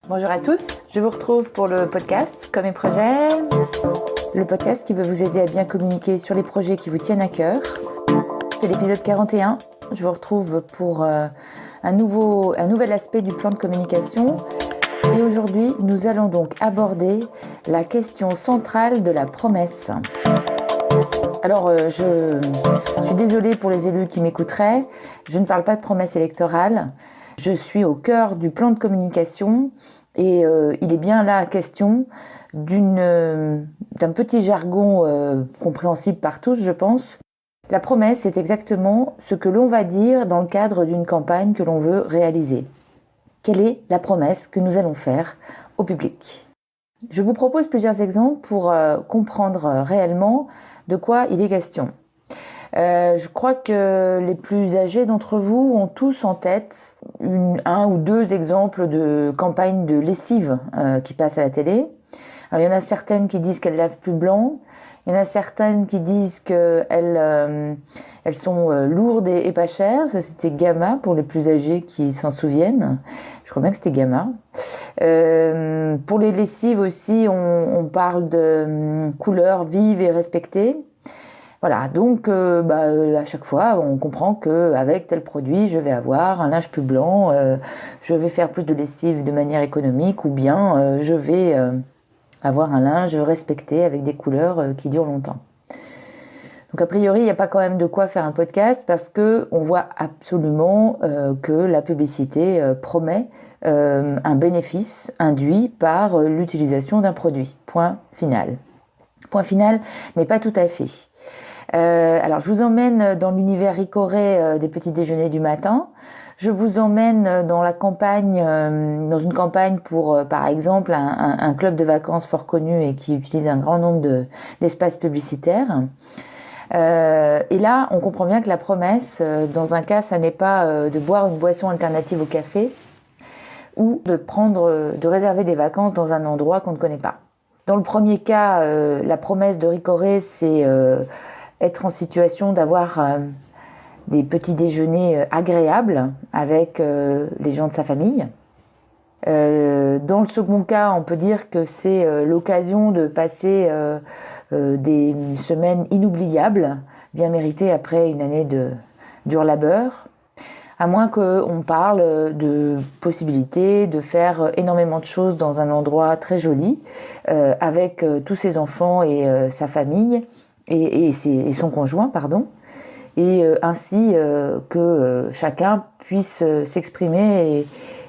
Bonjour à tous, je vous retrouve pour le podcast Comme et Projets, le podcast qui veut vous aider à bien communiquer sur les projets qui vous tiennent à cœur. C'est l'épisode 41, je vous retrouve pour un nouvel aspect du plan de communication. Et aujourd'hui, nous allons donc aborder la question centrale de la promesse. Alors, je suis désolée pour les élus qui m'écouteraient, je ne parle pas de promesse électorale. Je suis au cœur du plan de communication et il est bien là question d'un petit jargon compréhensible par tous, je pense. La promesse, c'est exactement ce que l'on va dire dans le cadre d'une campagne que l'on veut réaliser. Quelle est la promesse que nous allons faire au public ? Je vous propose plusieurs exemples pour comprendre réellement de quoi il est question. Je crois que les plus âgés d'entre vous ont tous en tête un ou deux exemples de campagnes de lessive qui passent à la télé. Alors, il y en a certaines qui disent qu'elles lavent plus blanc. Il y en a certaines qui disent qu'elles sont lourdes et pas chères. Ça, c'était Gamma pour les plus âgés qui s'en souviennent. Je crois bien que c'était Gamma. Pour les lessives aussi, on parle de couleurs vives et respectées. Voilà, donc à chaque fois, on comprend qu'avec tel produit, je vais avoir un linge plus blanc, je vais faire plus de lessive de manière économique, ou bien je vais avoir un linge respecté avec des couleurs qui durent longtemps. Donc a priori, il n'y a pas quand même de quoi faire un podcast parce qu'on voit absolument que la publicité promet un bénéfice induit par l'utilisation d'un produit. Point final. Point final, mais pas tout à fait. Alors, je vous emmène dans l'univers Ricoré des petits déjeuners du matin. Je vous emmène dans la campagne, dans une campagne pour, par exemple, un club de vacances fort connu et qui utilise un grand nombre d'espaces publicitaires. Et là, on comprend bien que la promesse, dans un cas, ça n'est pas de boire une boisson alternative au café ou de réserver des vacances dans un endroit qu'on ne connaît pas. Dans le premier cas, la promesse de Ricoré, c'est être en situation d'avoir des petits déjeuners agréables avec les gens de sa famille. Dans le second cas, on peut dire que c'est l'occasion de passer des semaines inoubliables, bien méritées après une année de dur labeur, à moins qu'on parle de possibilité de faire énormément de choses dans un endroit très joli, avec tous ses enfants et sa famille, et son conjoint, et ainsi que chacun puisse s'exprimer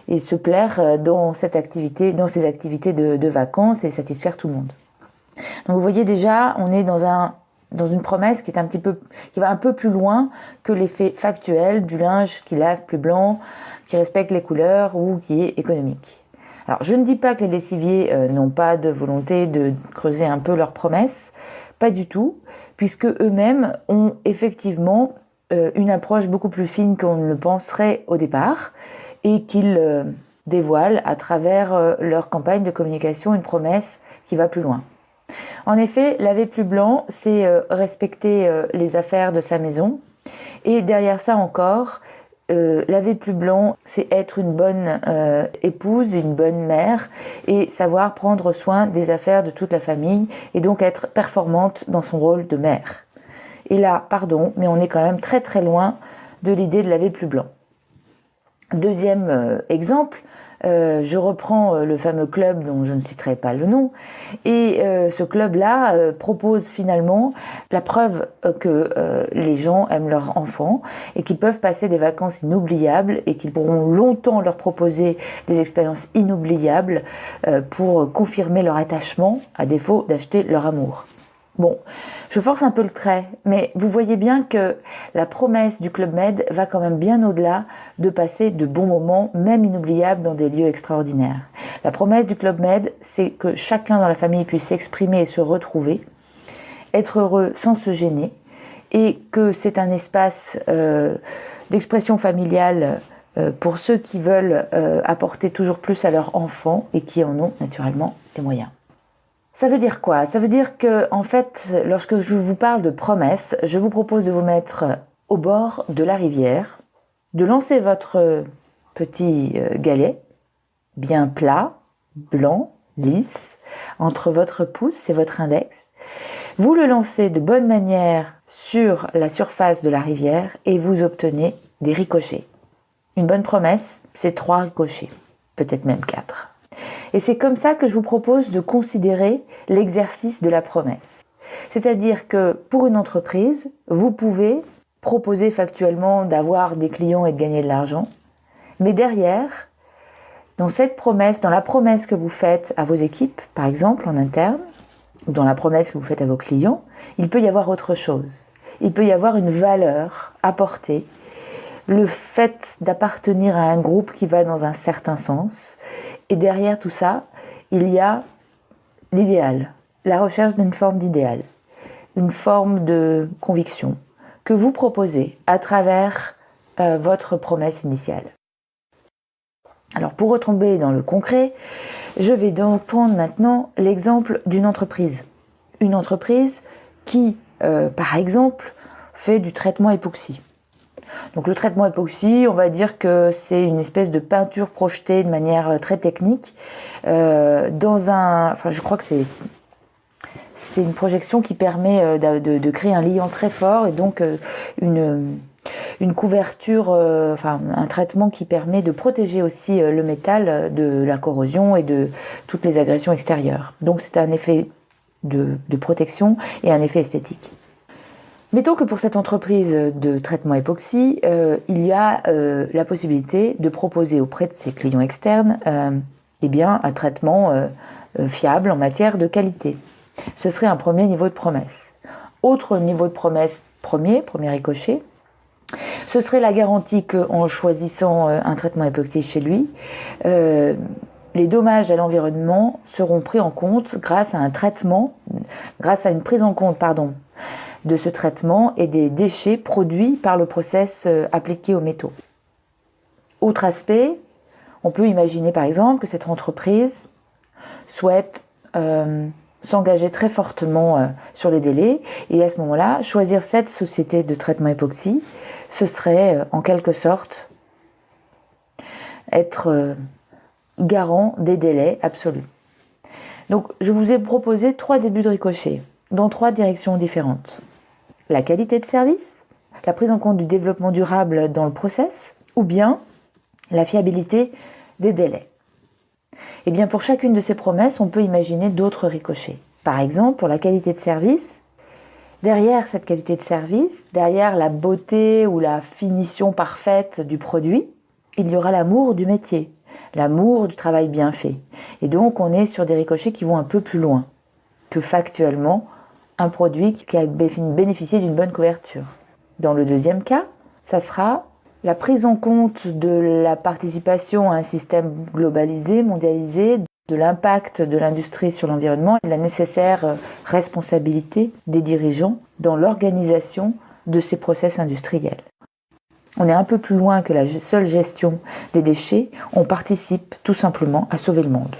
et se plaire dans ces activités de vacances et satisfaire tout le monde. Donc vous voyez déjà, on est dans une promesse qui va un peu plus loin que l'effet factuel du linge qui lave plus blanc, qui respecte les couleurs ou qui est économique. Alors je ne dis pas que les lessiviers n'ont pas de volonté de creuser un peu leurs promesses, pas du tout, puisque eux-mêmes ont effectivement une approche beaucoup plus fine qu'on ne le penserait au départ et qu'ils dévoilent à travers leur campagne de communication une promesse qui va plus loin. En effet, laver plus blanc, c'est respecter les affaires de sa maison. Et derrière ça encore, laver plus blanc, c'est être une bonne épouse et une bonne mère et savoir prendre soin des affaires de toute la famille et donc être performante dans son rôle de mère. Et là, pardon, mais on est quand même très très loin de l'idée de laver plus blanc. Deuxième exemple, je reprends le fameux club dont je ne citerai pas le nom, et ce club-là propose finalement la preuve que les gens aiment leurs enfants et qu'ils peuvent passer des vacances inoubliables et qu'ils pourront longtemps leur proposer des expériences inoubliables pour confirmer leur attachement à défaut d'acheter leur amour. Bon, je force un peu le trait, mais vous voyez bien que la promesse du Club Med va quand même bien au-delà de passer de bons moments, même inoubliables, dans des lieux extraordinaires. La promesse du Club Med, c'est que chacun dans la famille puisse s'exprimer et se retrouver, être heureux sans se gêner, et que c'est un espace d'expression familiale pour ceux qui veulent apporter toujours plus à leurs enfants et qui en ont naturellement les moyens. Ça veut dire quoi ? Ça veut dire que, en fait, lorsque je vous parle de promesses, je vous propose de vous mettre au bord de la rivière, de lancer votre petit galet, bien plat, blanc, lisse, entre votre pouce et votre index. Vous le lancez de bonne manière sur la surface de la rivière et vous obtenez des ricochets. Une bonne promesse, c'est 3 ricochets, peut-être même 4. Et c'est comme ça que je vous propose de considérer l'exercice de la promesse. C'est-à-dire que pour une entreprise, vous pouvez proposer factuellement d'avoir des clients et de gagner de l'argent, mais derrière, dans cette promesse, dans la promesse que vous faites à vos équipes, par exemple en interne, ou dans la promesse que vous faites à vos clients, il peut y avoir autre chose. Il peut y avoir une valeur apportée, le fait d'appartenir à un groupe qui va dans un certain sens. Et derrière tout ça, il y a l'idéal, la recherche d'une forme d'idéal, une forme de conviction que vous proposez à travers votre promesse initiale. Alors pour retomber dans le concret, je vais donc prendre maintenant l'exemple d'une entreprise. Une entreprise qui, par exemple, fait du traitement époxy. Donc le traitement époxy, on va dire que c'est une espèce de peinture projetée de manière très technique je crois que c'est une projection qui permet de créer un liant très fort et donc une couverture, un traitement qui permet de protéger aussi le métal de la corrosion et de toutes les agressions extérieures. Donc c'est un effet de protection et un effet esthétique. Mettons que pour cette entreprise de traitement époxy, il y a la possibilité de proposer auprès de ses clients externes un traitement fiable en matière de qualité. Ce serait un premier niveau de promesse. Autre niveau de promesse, premier ricochet, ce serait la garantie qu'en choisissant un traitement époxy chez lui, les dommages à l'environnement seront pris en compte grâce à une prise en compte, de ce traitement et des déchets produits par le process appliqué aux métaux. Autre aspect, on peut imaginer par exemple que cette entreprise souhaite s'engager très fortement sur les délais et à ce moment-là, choisir cette société de traitement époxy, ce serait en quelque sorte être garant des délais absolus. Donc je vous ai proposé 3 débuts de ricochet dans 3 directions différentes. La qualité de service, la prise en compte du développement durable dans le process, ou bien la fiabilité des délais. Et bien pour chacune de ces promesses, on peut imaginer d'autres ricochets. Par exemple, pour la qualité de service, derrière cette qualité de service, derrière la beauté ou la finition parfaite du produit, il y aura l'amour du métier, l'amour du travail bien fait. Et donc on est sur des ricochets qui vont un peu plus loin que factuellement un produit qui a bénéficié d'une bonne couverture. Dans le deuxième cas, ça sera la prise en compte de la participation à un système globalisé, mondialisé, de l'impact de l'industrie sur l'environnement et de la nécessaire responsabilité des dirigeants dans l'organisation de ces process industriels. On est un peu plus loin que la seule gestion des déchets, on participe tout simplement à sauver le monde.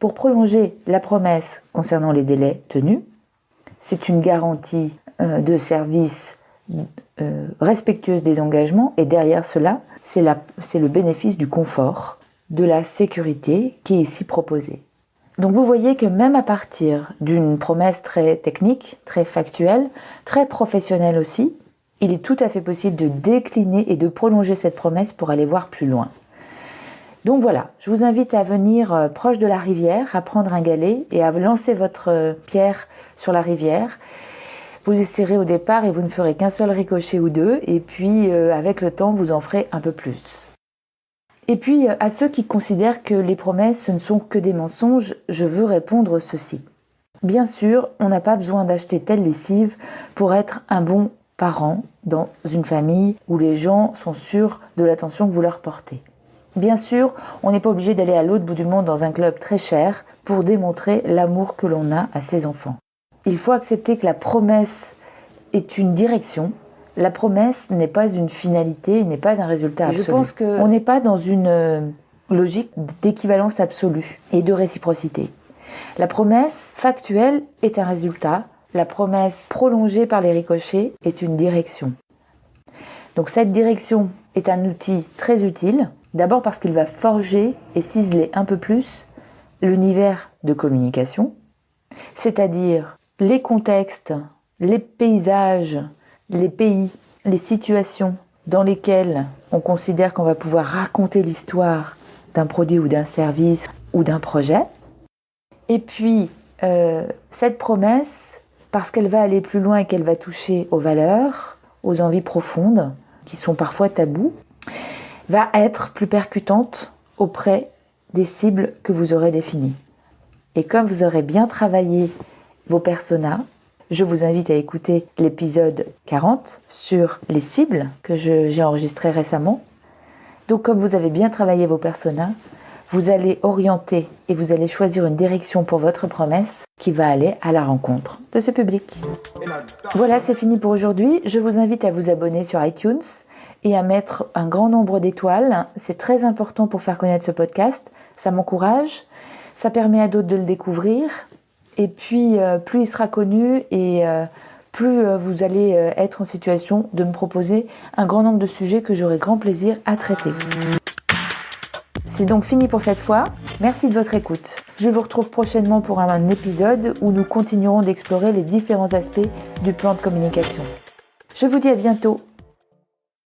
Pour prolonger la promesse concernant les délais tenus, c'est une garantie de service respectueuse des engagements et derrière cela, c'est le bénéfice du confort, de la sécurité qui est ici proposée. Donc vous voyez que même à partir d'une promesse très technique, très factuelle, très professionnelle aussi, il est tout à fait possible de décliner et de prolonger cette promesse pour aller voir plus loin. Donc voilà, je vous invite à venir proche de la rivière, à prendre un galet et à lancer votre pierre sur la rivière. Vous essaierez au départ et vous ne ferez qu'un seul ricochet ou 2, et puis avec le temps, vous en ferez un peu plus. Et puis, à ceux qui considèrent que les promesses, ce ne sont que des mensonges, je veux répondre ceci. Bien sûr, on n'a pas besoin d'acheter telle lessive pour être un bon parent dans une famille où les gens sont sûrs de l'attention que vous leur portez. Bien sûr, on n'est pas obligé d'aller à l'autre bout du monde dans un club très cher pour démontrer l'amour que l'on a à ses enfants. Il faut accepter que la promesse est une direction. La promesse n'est pas une finalité, n'est pas un résultat absolu. Je pense qu'on n'est pas dans une logique d'équivalence absolue et de réciprocité. La promesse factuelle est un résultat. La promesse prolongée par les ricochets est une direction. Donc cette direction est un outil très utile. D'abord parce qu'il va forger et ciseler un peu plus l'univers de communication, c'est-à-dire les contextes, les paysages, les pays, les situations dans lesquelles on considère qu'on va pouvoir raconter l'histoire d'un produit ou d'un service ou d'un projet. Et puis, cette promesse, parce qu'elle va aller plus loin et qu'elle va toucher aux valeurs, aux envies profondes, qui sont parfois tabous, va être plus percutante auprès des cibles que vous aurez définies. Et comme vous aurez bien travaillé vos personas, je vous invite à écouter l'épisode 40 sur les cibles que j'ai enregistré récemment. Donc comme vous avez bien travaillé vos personas, vous allez orienter et vous allez choisir une direction pour votre promesse qui va aller à la rencontre de ce public. Voilà, c'est fini pour aujourd'hui. Je vous invite à vous abonner sur iTunes et à mettre un grand nombre d'étoiles. C'est très important pour faire connaître ce podcast. Ça m'encourage, ça permet à d'autres de le découvrir. Et puis, plus il sera connu et plus vous allez être en situation de me proposer un grand nombre de sujets que j'aurai grand plaisir à traiter. C'est donc fini pour cette fois. Merci de votre écoute. Je vous retrouve prochainement pour un épisode où nous continuerons d'explorer les différents aspects du plan de communication. Je vous dis à bientôt